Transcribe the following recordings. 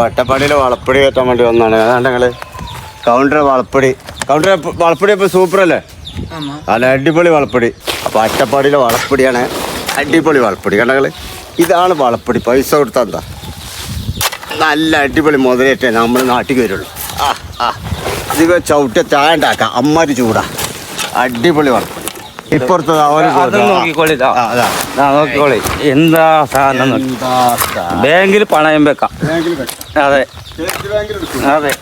അട്ടപ്പാടിയിൽ വളപ്പൊടി കയറ്റാൻ വേണ്ടി വന്നാണ്. അതാണ്ട് ഞങ്ങള് കൗണ്ടർ വളപ്പൊടി. വളപ്പൊടി ഇപ്പൊ സൂപ്പർ അല്ലേ? നല്ല അടിപൊളി വളപ്പൊടി. അപ്പൊ അട്ടപ്പാടിയിലെ വളപ്പൊടിയാണ് അടിപൊളി വളപ്പൊടി. കണ്ടങ്ങള് ഇതാണ് വളപ്പൊടി. പൈസ കൊടുത്താൽ എന്താ നല്ല അടിപൊളി മുതലേറ്റേ നമ്മൾ നാട്ടിൽ വരുള്ളൂ. ഇതിപ്പോ ചവിട്ട ചായ ഉണ്ടാക്കാം. അമ്മാര് ചൂടാ അടിപൊളി വളപ്പൊടി. ഇപ്പുറത്ത് നോക്കിക്കോളി എന്താ സാധനം. ബാങ്കിൽ പണയം വെക്കാം. അതെ അതെ.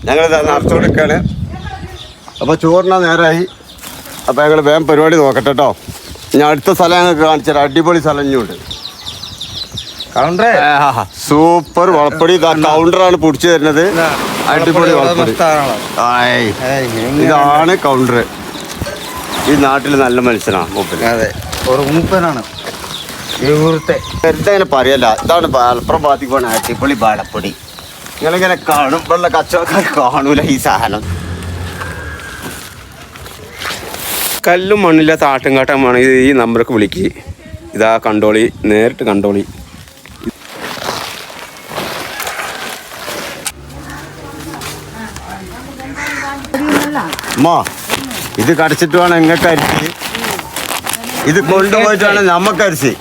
ഞങ്ങൾ നിറച്ചുകൊടുക്കാണ്. അപ്പോൾ ചോറിനാ നേരമായി. അപ്പോൾ ഞങ്ങൾ വേഗം പരിപാടി നോക്കട്ടെ കേട്ടോ. ഞാൻ അടുത്ത സ്ഥലം ഞങ്ങൾക്ക് കാണിച്ചാൽ അടിപൊളി സ്ഥലം ഇനിയുണ്ട്. സൂപ്പർ വളപ്പൊടി. കൗണ്ടറാണ് പൊടിച്ചു തരുന്നത്. അടിപൊളി വളപ്പൊടി. ഇതാണ് കൗണ്ടർ. ഈ നാട്ടിൽ നല്ല മനുഷ്യനാണ് മൂപ്പൻ. അതെ ഒരു മൂപ്പനാണ്. വെറുതെ പറയല്ല. ഇതാണ് മലപ്പുറം ഭാഗത്തേക്ക് പോകണ അടിപൊളി വളപ്പൊടി. നിങ്ങളിങ്ങനെ കാണും. വെള്ള കച്ചവടക്കാർ കാണൂല ഈ സാധനം. കല്ലും മണ്ണില്ലാത്ത ആട്ടുംകാട്ടമാണ്. ഇത് ഈ നമ്പർക്ക് വിളിക്ക്. ഇതാ കണ്ടോളി, നേരിട്ട് കണ്ടോളി. അമ്മ ഇത് കടിച്ചിട്ട് വേണം നിങ്ങൾക്ക് അരിച്ച്. ഇത് കൊണ്ടുപോയിട്ട് വേണം നമ്മക്ക് അരിച്ച്.